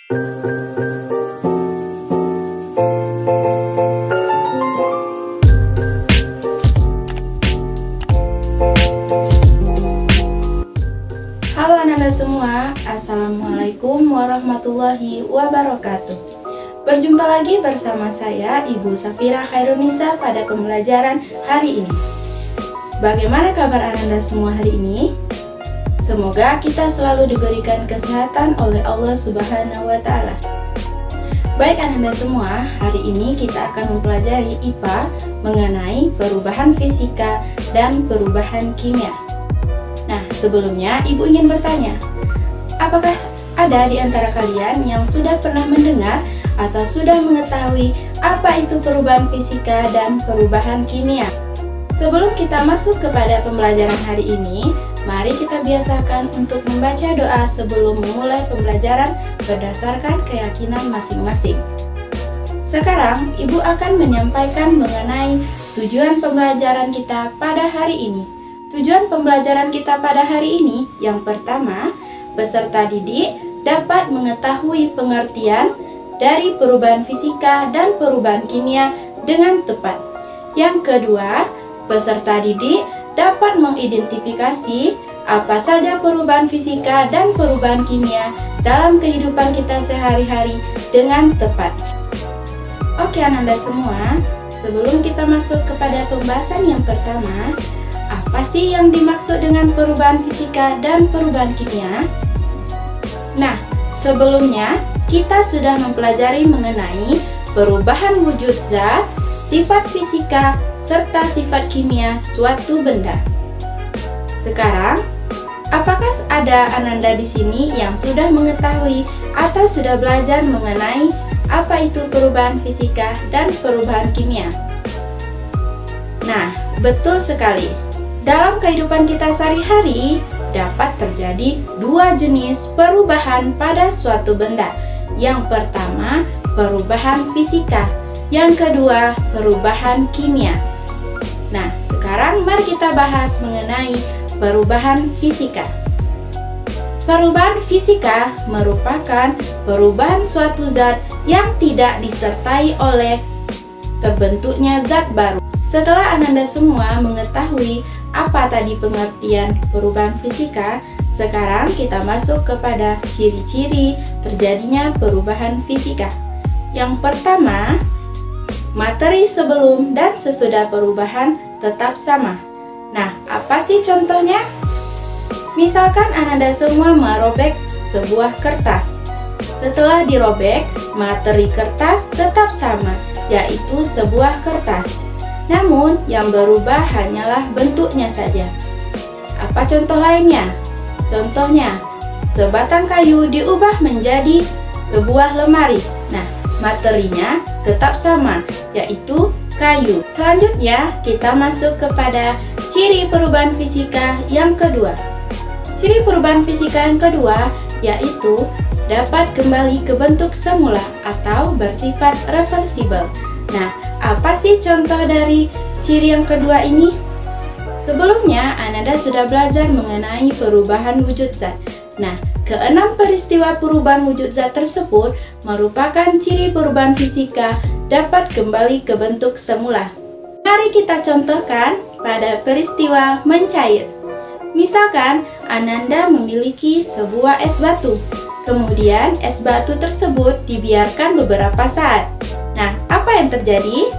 Halo anak-anak semua, Assalamualaikum warahmatullahi wabarakatuh. Berjumpa lagi bersama saya, Ibu Safira Khairunisa pada pembelajaran hari ini. Bagaimana kabar anak-anak semua hari ini? Semoga kita selalu diberikan kesehatan oleh Allah Subhanahu wa Ta'ala. Baik anak-anak semua, hari ini kita akan mempelajari IPA mengenai perubahan fisika dan perubahan kimia. Nah, sebelumnya Ibu ingin bertanya, apakah ada di antara kalian yang sudah pernah mendengar atau sudah mengetahui apa itu perubahan fisika dan perubahan kimia? Sebelum kita masuk kepada pembelajaran hari ini, mari kita biasakan untuk membaca doa sebelum memulai pembelajaran berdasarkan keyakinan masing-masing. Sekarang, Ibu akan menyampaikan mengenai tujuan pembelajaran kita pada hari ini. Tujuan pembelajaran kita pada hari ini, yang pertama, peserta didik dapat mengetahui pengertian dari perubahan fisika dan perubahan kimia dengan tepat. Yang kedua, peserta didik dapat mengidentifikasi apa saja perubahan fisika dan perubahan kimia dalam kehidupan kita sehari-hari dengan tepat. Oke anak-anak semua, sebelum kita masuk kepada pembahasan yang pertama, apa sih yang dimaksud dengan perubahan fisika dan perubahan kimia? Nah, sebelumnya kita sudah mempelajari mengenai perubahan wujud zat, sifat fisika, serta sifat kimia suatu benda. Sekarang, apakah ada ananda di sini yang sudah mengetahui atau sudah belajar mengenai apa itu perubahan fisika dan perubahan kimia? Nah, betul sekali. Dalam kehidupan kita sehari-hari, dapat terjadi dua jenis perubahan pada suatu benda. Yang pertama, perubahan fisika. Yang kedua, perubahan kimia. Nah, sekarang mari kita bahas mengenai perubahan fisika. Perubahan fisika merupakan perubahan suatu zat yang tidak disertai oleh terbentuknya zat baru. Setelah Ananda semua mengetahui apa tadi pengertian perubahan fisika, sekarang kita masuk kepada ciri-ciri terjadinya perubahan fisika. Yang pertama, materi sebelum dan sesudah perubahan tetap sama. Nah, apa sih contohnya? Misalkan Ananda semua merobek sebuah kertas. Setelah dirobek, materi kertas tetap sama, yaitu sebuah kertas. Namun, yang berubah hanyalah bentuknya saja. Apa contoh lainnya? Contohnya, sebatang kayu diubah menjadi sebuah lemari. Nah, materinya tetap sama, yaitu kayu. Selanjutnya, kita masuk kepada ciri perubahan fisika yang kedua. Ciri perubahan fisika yang kedua yaitu dapat kembali ke bentuk semula atau bersifat reversibel. Nah, apa sih contoh dari ciri yang kedua ini? Sebelumnya, Ananda sudah belajar mengenai perubahan wujud zat. Nah, keenam peristiwa perubahan wujud zat tersebut merupakan ciri perubahan fisika dapat kembali ke bentuk semula. Mari kita contohkan pada peristiwa mencair. Misalkan, Ananda memiliki sebuah es batu. Kemudian, es batu tersebut dibiarkan beberapa saat. Nah, apa yang terjadi?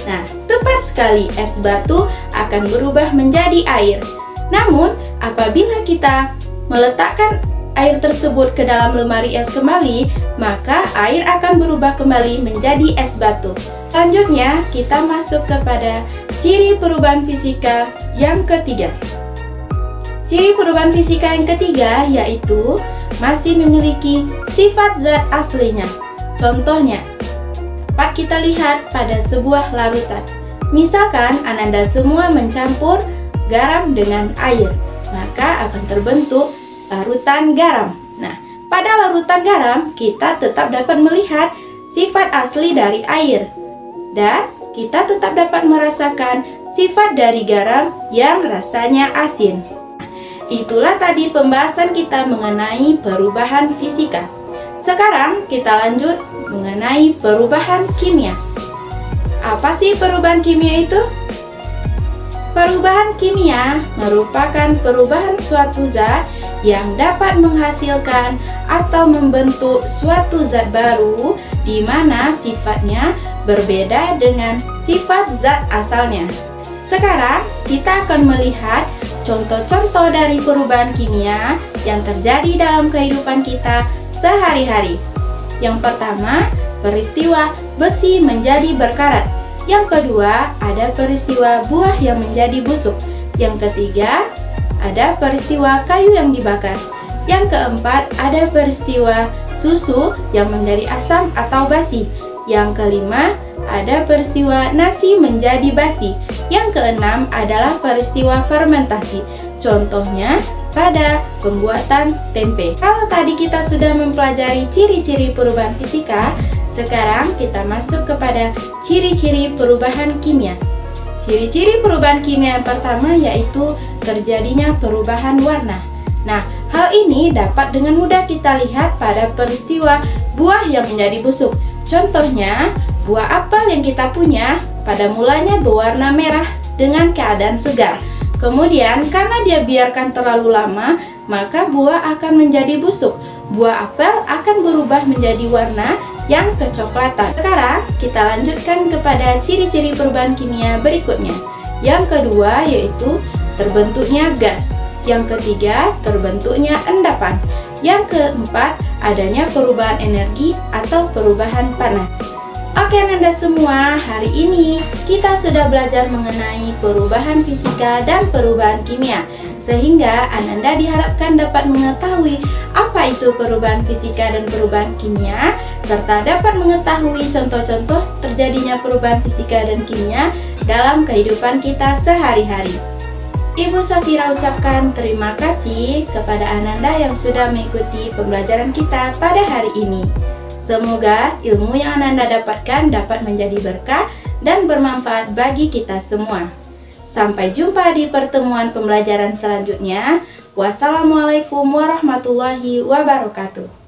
Nah, tepat sekali, es batu akan berubah menjadi air. Namun, apabila kita meletakkan air tersebut ke dalam lemari es kembali, maka air akan berubah kembali menjadi es batu. Selanjutnya, kita masuk kepada ciri perubahan fisika yang ketiga. Ciri perubahan fisika yang ketiga yaitu masih memiliki sifat zat aslinya. Contohnya, dapat kita lihat pada sebuah larutan. Misalkan Ananda semua mencampur garam dengan air, maka akan terbentuk larutan garam. Nah, pada larutan garam kita tetap dapat melihat sifat asli dari air dan kita tetap dapat merasakan sifat dari garam yang rasanya asin. Itulah tadi pembahasan kita mengenai perubahan fisika. Sekarang kita lanjut mengenai perubahan kimia. Apa sih perubahan kimia itu? Perubahan kimia merupakan perubahan suatu zat yang dapat menghasilkan atau membentuk suatu zat baru di mana sifatnya berbeda dengan sifat zat asalnya. Sekarang kita akan melihat contoh-contoh dari perubahan kimia yang terjadi dalam kehidupan kita sehari-hari. Yang pertama, peristiwa besi menjadi berkarat. Yang kedua, ada peristiwa buah yang menjadi busuk. Yang ketiga, ada peristiwa kayu yang dibakar. Yang keempat, ada peristiwa susu yang menjadi asam atau basi. Yang kelima, ada peristiwa nasi menjadi basi. Yang keenam adalah peristiwa fermentasi. Contohnya pada pembuatan tempe. Kalau tadi kita sudah mempelajari ciri-ciri perubahan fisika, sekarang kita masuk kepada ciri-ciri perubahan kimia. Ciri-ciri perubahan kimia yang pertama yaitu terjadinya perubahan warna. Nah, hal ini dapat dengan mudah kita lihat pada peristiwa buah yang menjadi busuk. Contohnya, buah apel yang kita punya pada mulanya berwarna merah dengan keadaan segar. Kemudian, karena dia biarkan terlalu lama, maka buah akan menjadi busuk. Buah apel akan berubah menjadi warna yang kecoklatan. Sekarang, kita lanjutkan kepada ciri-ciri perubahan kimia berikutnya. Yang kedua yaitu terbentuknya gas. Yang ketiga, terbentuknya endapan. Yang keempat, adanya perubahan energi atau perubahan panas. Oke Ananda semua, hari ini kita sudah belajar mengenai perubahan fisika dan perubahan kimia. Sehingga Ananda diharapkan dapat mengetahui apa itu perubahan fisika dan perubahan kimia, serta dapat mengetahui contoh-contoh terjadinya perubahan fisika dan kimia dalam kehidupan kita sehari-hari. Ibu Safira ucapkan terima kasih kepada Ananda yang sudah mengikuti pembelajaran kita pada hari ini. Semoga ilmu yang Ananda dapatkan dapat menjadi berkah dan bermanfaat bagi kita semua. Sampai jumpa di pertemuan pembelajaran selanjutnya. Wassalamualaikum warahmatullahi wabarakatuh.